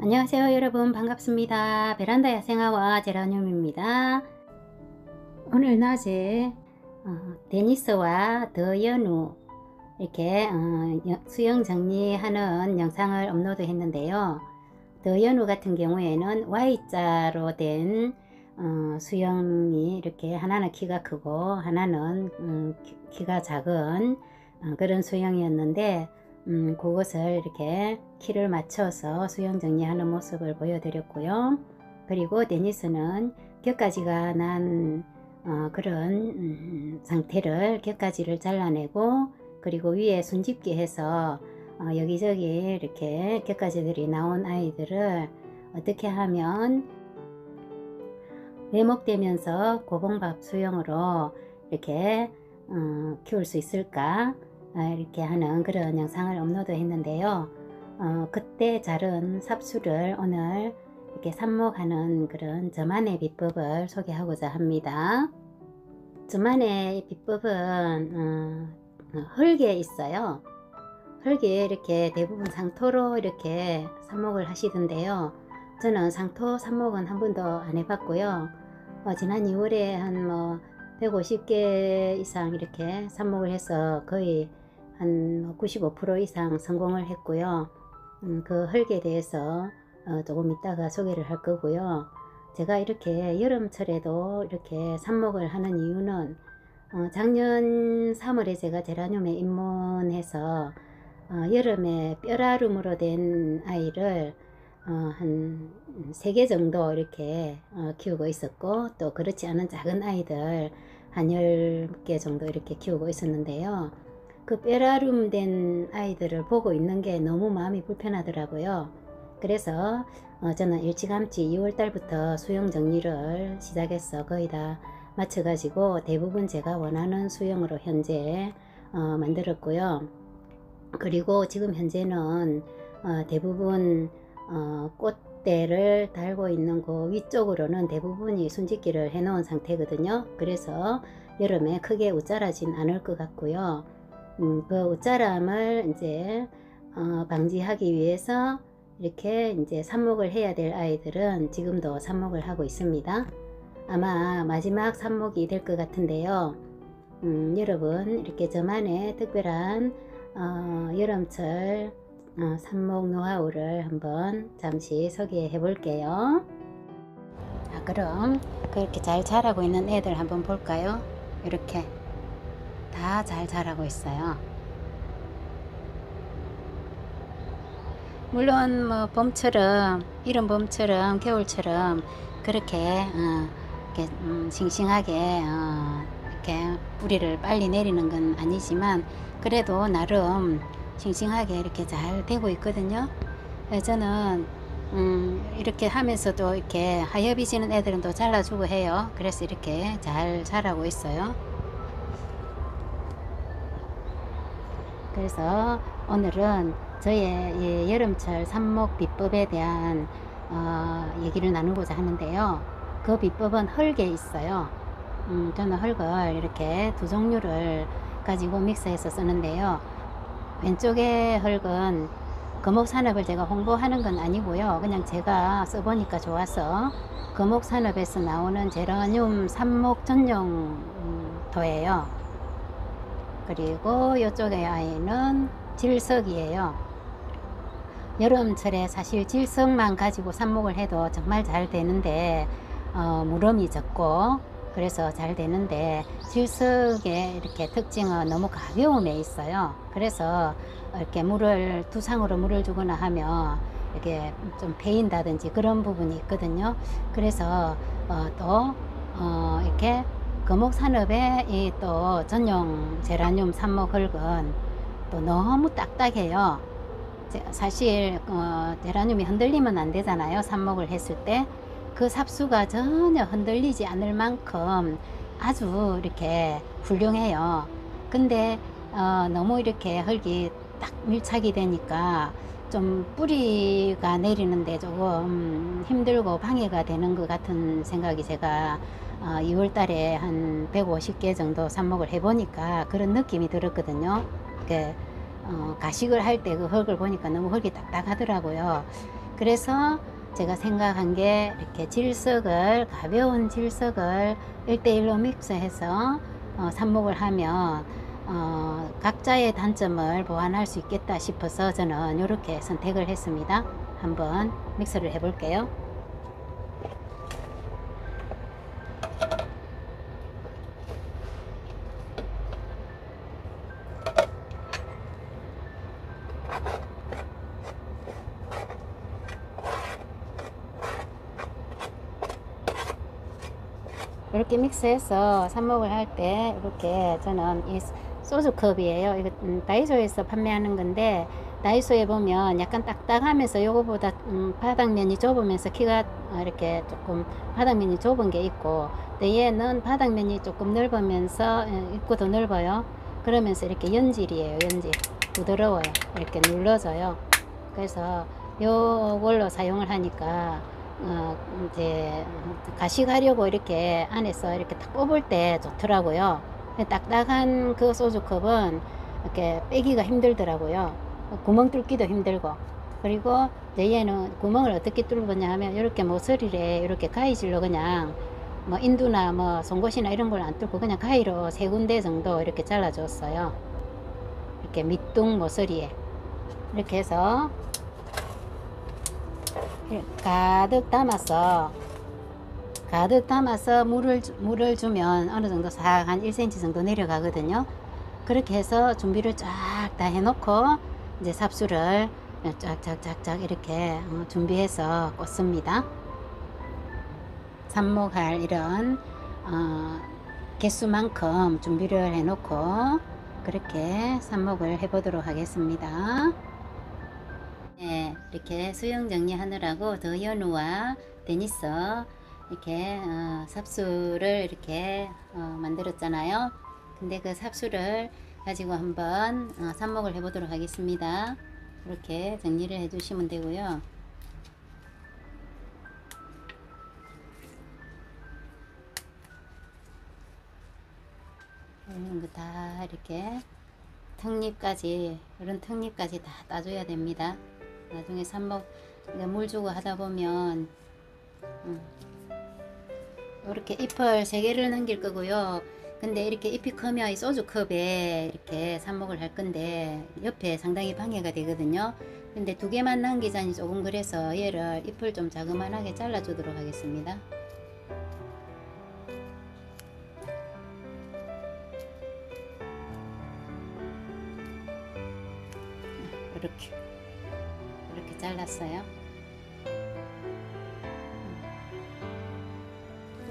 안녕하세요 여러분, 반갑습니다. 베란다 야생화와 제라늄입니다. 오늘 낮에 데니스와 더연우 이렇게 수영 정리하는 영상을 업로드 했는데요. 더연우 같은 경우에는 Y자로 된 수영이 이렇게 하나는 키가 크고 하나는 키가 작은 그런 수영이었는데 그것을 이렇게 키를 맞춰서 수영 정리하는 모습을 보여드렸고요. 그리고 데니스는 격가지가 난 그런 상태를 격가지를 잘라내고, 그리고 위에 순집기 해서 여기저기 이렇게 격가지들이 나온 아이들을 어떻게 하면 외목되면서 고봉밥 수영으로 이렇게 키울 수 있을까, 이렇게 하는 그런 영상을 업로드 했는데요. 그때 자른 삽수를 오늘 이렇게 삽목하는 그런 저만의 비법을 소개하고자 합니다. 저만의 비법은 흙에 있어요. 흙에 이렇게 대부분 상토로 이렇게 삽목을 하시던데요. 저는 상토 삽목은 한 번도 안 해봤고요. 지난 2월에 한 150개 이상 이렇게 삽목을 해서 거의 한 95% 이상 성공을 했고요. 그 흙에 대해서 조금 이따가 소개를 할 거고요. 제가 이렇게 여름철에도 이렇게 삽목을 하는 이유는 작년 3월에 제가 제라늄에 입문해서 여름에 뼈라름으로 된 아이를 한 3개 정도 이렇게 키우고 있었고, 또 그렇지 않은 작은 아이들 한 10개 정도 이렇게 키우고 있었는데요. 그 뼈라름 된 아이들을 보고 있는 게 너무 마음이 불편하더라고요. 그래서 저는 일찌감치 2월달부터 수영 정리를 시작해서 거의 다 마쳐가지고 대부분 제가 원하는 수영으로 현재 만들었고요. 그리고 지금 현재는 대부분 꽃대를 달고 있는 그 위쪽으로는 대부분이 순짓기를 해 놓은 상태거든요. 그래서 여름에 크게 웃자라진 않을 것 같고요. 그 웃자람을 이제 방지하기 위해서 이렇게 이제 삽목을 해야 될 아이들은 지금도 삽목을 하고 있습니다. 아마 마지막 삽목이 될 것 같은데요. 여러분, 이렇게 저만의 특별한 여름철 삽목 노하우를 한번 잠시 소개해 볼게요. 그럼 그렇게 잘 자라고 있는 애들 한번 볼까요? 이렇게 다 잘 자라고 있어요. 물론 봄처럼, 이른 봄처럼 겨울처럼 그렇게 이렇게 싱싱하게 이렇게 뿌리를 빨리 내리는 건 아니지만 그래도 나름 싱싱하게 이렇게 잘 되고 있거든요. 저는 이렇게 하면서도 이렇게 하엽이 지는 애들은 또 잘라주고 해요. 그래서 이렇게 잘 자라고 있어요. 그래서 오늘은 저의 여름철 삽목 비법에 대한 얘기를 나누고자 하는데요. 그 비법은 흙에 있어요. 저는 흙을 이렇게 두 종류를 가지고 믹스해서 쓰는데요. 왼쪽의 흙은 거목산업을 제가 홍보하는 건 아니고요. 그냥 제가 써보니까 좋아서 거목산업에서 나오는 제라늄 삽목 전용 토예요. 그리고 이쪽의 아이는 질석이에요. 여름철에 사실 질석만 가지고 삽목을 해도 정말 잘 되는데 무름이 적고 그래서 잘 되는데, 질석의 이렇게 특징은 너무 가벼움에 있어요. 그래서 이렇게 물을 두상으로 물을 주거나 하면 이렇게 좀 베인다든지 그런 부분이 있거든요. 그래서 또 이렇게 거목산업의 이 또 전용 제라늄 삽목 흙은 또 너무 딱딱해요. 사실 제라늄이 흔들리면 안 되잖아요. 삽목을 했을 때 그 삽수가 전혀 흔들리지 않을 만큼 아주 이렇게 훌륭해요. 근데 너무 이렇게 흙이 딱 밀착이 되니까 좀 뿌리가 내리는데 조금 힘들고 방해가 되는 것 같은 생각이 제가 2월 달에 한 150개 정도 삽목을 해보니까 그런 느낌이 들었거든요. 가식을 할 때 그 흙을 보니까 너무 흙이 딱딱하더라고요. 그래서 제가 생각한 게 이렇게 질석을, 가벼운 질석을 1대1로 믹스해서 삽목을 하면 각자의 단점을 보완할 수 있겠다 싶어서 저는 이렇게 선택을 했습니다. 한번 믹스를 해 볼게요. 이렇게 믹스해서 삽목을 할 때 이렇게 저는 이 소주컵이에요. 이거 다이소에서 판매하는 건데, 다이소에 보면 약간 딱딱하면서 요거보다 바닥면이 좁으면서 키가 이렇게 조금 바닥면이 좁은 게 있고, 근데 얘는 바닥면이 조금 넓으면서 입구도 넓어요. 그러면서 이렇게 연질이에요. 연질. 부드러워요. 이렇게 눌러져요. 그래서 요걸로 사용을 하니까 이제 가식하려고 이렇게 안에서 이렇게 딱 뽑을 때 좋더라고요. 딱딱한 그 소주컵은 이렇게 빼기가 힘들더라고요. 구멍 뚫기도 힘들고. 그리고 이제 얘는 구멍을 어떻게 뚫었냐 하면 이렇게 모서리에 이렇게 가위질로 그냥 뭐 인두나 뭐 송곳이나 이런 걸 안 뚫고 그냥 가위로 3군데 정도 이렇게 잘라줬어요. 이렇게 밑둥 모서리에 이렇게 해서 가득 담아서 물을 주면 어느 정도 싹 한 1cm 정도 내려가거든요. 그렇게 해서 준비를 쫙 다 해놓고 이제 삽수를 쫙쫙쫙쫙 이렇게 준비해서 꽂습니다. 삽목할 이런 개수만큼 준비를 해놓고 그렇게 삽목을 해보도록 하겠습니다. 네, 이렇게 수영 정리하느라고 더현우와 데니스 이렇게 삽수를 이렇게 만들었잖아요. 근데 그 삽수를 가지고 한번 삽목을 해보도록 하겠습니다. 이렇게 정리를 해주시면 되고요. 이런 거 다 이렇게 턱잎까지, 이런 턱잎까지 다 따줘야 됩니다. 나중에 삽목 물 주고 하다 보면 이렇게 잎을 3개를 넘길 거고요. 근데 이렇게 잎이 크면 이 소주컵에 이렇게 삽목을 할 건데 옆에 상당히 방해가 되거든요. 근데 2개만 남기자니 조금 그래서 얘를 잎을 좀 자그만하게 잘라 주도록 하겠습니다. 이렇게 잘랐어요.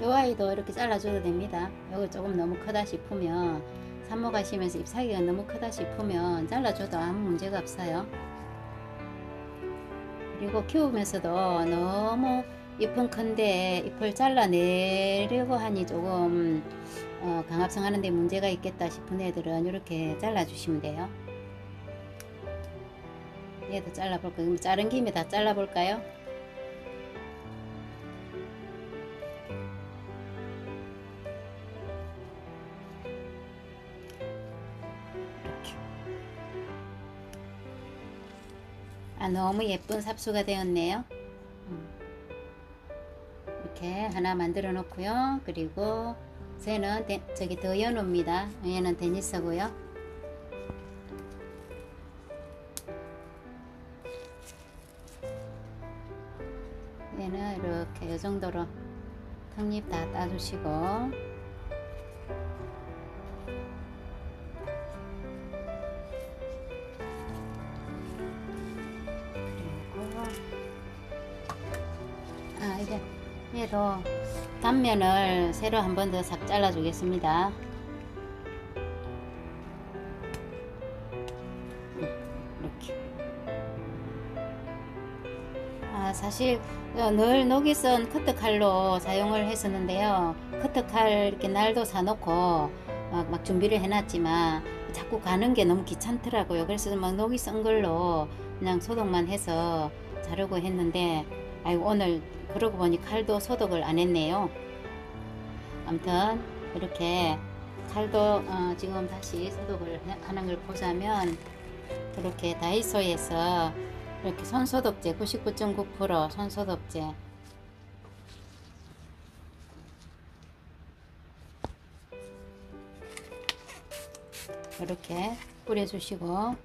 요 아이도 이렇게 잘라줘도 됩니다. 요거 조금 너무 크다 싶으면, 삽목하시면서 잎사귀가 너무 크다 싶으면 잘라줘도 아무 문제가 없어요. 그리고 키우면서도 너무 잎은 큰데 잎을 잘라내려고 하니 조금 강압성 하는데 문제가 있겠다 싶은 애들은 이렇게 잘라주시면 돼요. 얘도 잘라볼까요? 자른 김에 다 잘라볼까요? 이렇게. 너무 예쁜 삽수가 되었네요. 이렇게 하나 만들어 놓고요. 그리고 쟤는 저기 더현우입니다. 얘는 데니스고요. 얘는 이렇게 이 정도로 턱잎 다 따주시고, 그리고 이제 얘도 단면을 새로 한 번 더 싹 잘라 주겠습니다. 이렇게. 사실 늘 녹이선 커터칼로 사용을 했었는데요. 커터칼 이렇게 날도 사놓고 막 준비를 해놨지만 자꾸 가는 게 너무 귀찮더라고요. 그래서 막 녹이 쓴 걸로 그냥 소독만 해서 자르고 했는데, 아이고 오늘 그러고 보니 칼도 소독을 안 했네요. 아무튼 이렇게 칼도 지금 다시 소독을 하는 걸 보자면, 이렇게 다이소에서 이렇게 손소독제 99.9% 손소독제 이렇게 뿌려주시고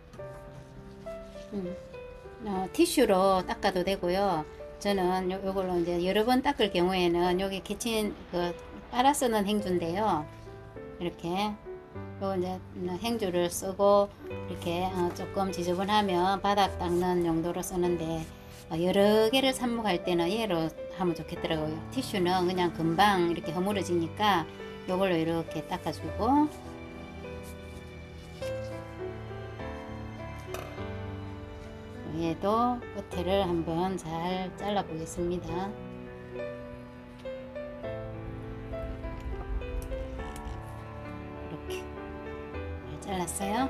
티슈로 닦아도 되고요. 저는 요걸로 이제 여러 번 닦을 경우에는 여기 키친 빨아 쓰는 행주인데요. 이렇게 요 이제 행주를 쓰고 이렇게 조금 지저분하면 바닥 닦는 용도로 쓰는데 여러 개를 삽목할 때는 얘로 하면 좋겠더라고요. 티슈는 그냥 금방 이렇게 허물어지니까 요걸로 이렇게 닦아주고 얘도 끝을 한번 잘 잘라 보겠습니다. 이렇게 잘 잘랐어요.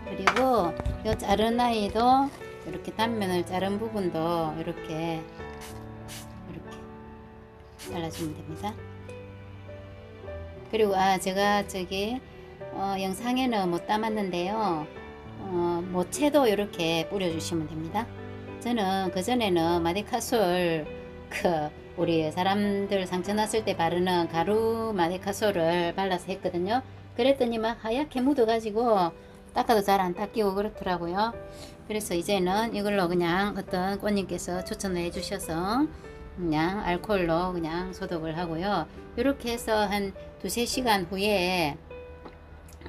그리고 이 자른 아이도 이렇게 단면을 자른 부분도 이렇게 잘라주면 됩니다. 그리고 제가 저기 영상에는 못 담았는데요. 모채도 이렇게 뿌려주시면 됩니다. 저는 그전에는 마데카솔 우리 사람들 상처 났을 때 바르는 가루 마데카솔을 발라서 했거든요. 그랬더니 막 하얗게 묻어 가지고 닦아도 잘 안 닦이고 그렇더라고요. 그래서 이제는 이걸로 그냥 어떤 꽃님께서 추천을 해 주셔서 그냥 알코올로 그냥 소독을 하고요. 이렇게 해서 한 2~3시간 후에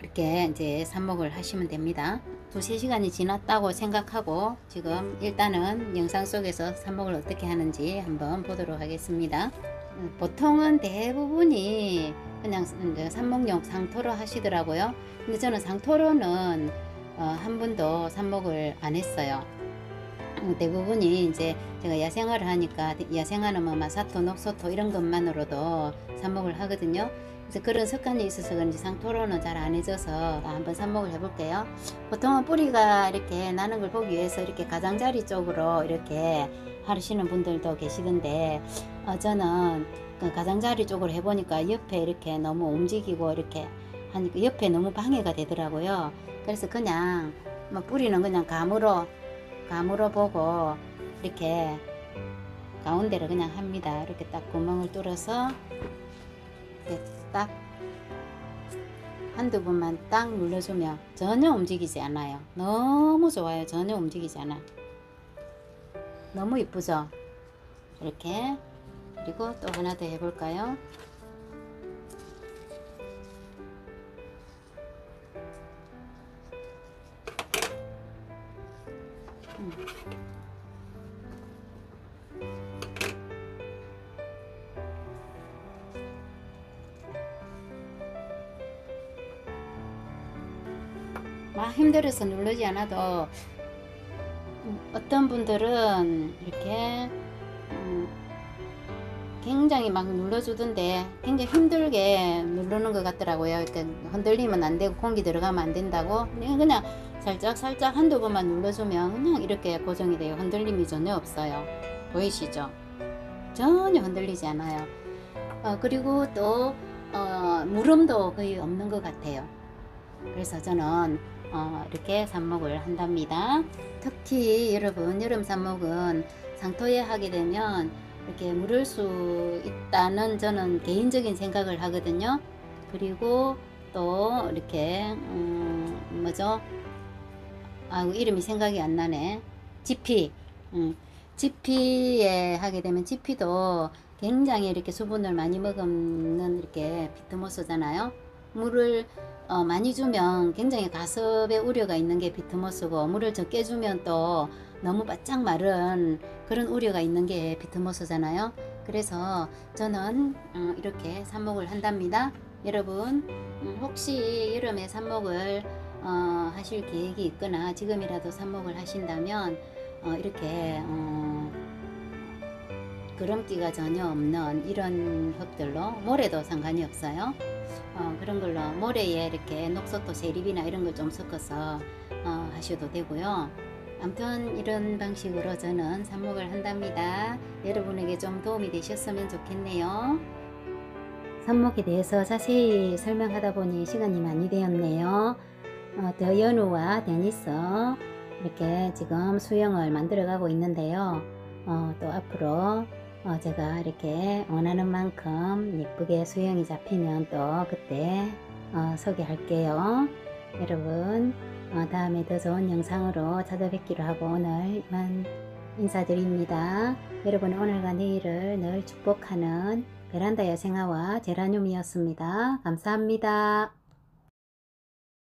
이렇게 이제 삽목을 하시면 됩니다. 2~3시간이 지났다고 생각하고 지금 일단은 영상 속에서 삽목을 어떻게 하는지 한번 보도록 하겠습니다. 보통은 대부분이 그냥 삽목용 상토로 하시더라고요. 근데 저는 상토로는 한 번도 삽목을 안 했어요. 대부분이 이제 제가 야생화를 하니까 야생화는 뭐 마사토, 녹소토 이런 것만으로도 삽목을 하거든요. 그래서 그런 습관이 있어서 그런지 상토로는 잘 안 해져서 한번 삽목을 해볼게요. 보통은 뿌리가 이렇게 나는 걸 보기 위해서 이렇게 가장자리 쪽으로 이렇게 하시는 분들도 계시던데 저는 그 가장자리 쪽으로 해보니까 옆에 이렇게 너무 움직이고 이렇게 하니까 옆에 너무 방해가 되더라고요. 그래서 그냥 뭐 뿌리는 그냥 감으로 보고 이렇게 가운데를 그냥 합니다. 이렇게 딱 구멍을 뚫어서 이렇게 딱 한두 번만 딱 눌러주면 전혀 움직이지 않아요. 너무 좋아요. 전혀 움직이지 않아. 너무 이쁘죠? 이렇게. 그리고 또 하나 더 해볼까요? 막 힘들어서 누르지 않아도 어떤 분들은 이렇게 굉장히 막 눌러주던데 굉장히 힘들게 누르는 것 같더라고요. 그러니까 흔들리면 안 되고 공기 들어가면 안 된다고 그냥 살짝 한두 번만 눌러주면 그냥 이렇게 고정이 돼요. 흔들림이 전혀 없어요. 보이시죠? 전혀 흔들리지 않아요. 그리고 또 물음도 거의 없는 것 같아요. 그래서 저는 이렇게 삽목을 한답니다. 특히 여러분 여름 삽목은 상토에 하게 되면 이렇게 물을 수 있다는 저는 개인적인 생각을 하거든요. 그리고 또 이렇게 뭐죠? 이름이 생각이 안 나네. 지피. 지피에 하게 되면 지피도 굉장히 이렇게 수분을 많이 먹는 이렇게 비트모스잖아요. 물을 많이 주면 굉장히 가습의 우려가 있는 게 비트모스고 물을 적게 주면 또 너무 바짝 마른 그런 우려가 있는 게 비트모스잖아요. 그래서 저는 이렇게 삽목을 한답니다. 여러분 혹시 여름에 삽목을 하실 계획이 있거나 지금이라도 삽목을 하신다면 이렇게 그름기가 전혀 없는 이런 흙들로 모래도 상관이 없어요. 그런 걸로 모래에 이렇게 녹소토 세립이나 이런 걸 좀 섞어서 하셔도 되고요. 아무튼 이런 방식으로 저는 삽목을 한답니다. 여러분에게 좀 도움이 되셨으면 좋겠네요. 삽목에 대해서 자세히 설명하다 보니 시간이 많이 되었네요. 더 연우와 데니스 이렇게 지금 수영을 만들어 가고 있는데요. 또 앞으로 제가 이렇게 원하는 만큼 예쁘게 수영이 잡히면 또 그때 소개할게요. 여러분 다음에 더 좋은 영상으로 찾아뵙기로 하고 오늘 이만 인사드립니다. 여러분 오늘과 내일을 늘 축복하는 베란다 여생아와 제라늄이었습니다. 감사합니다.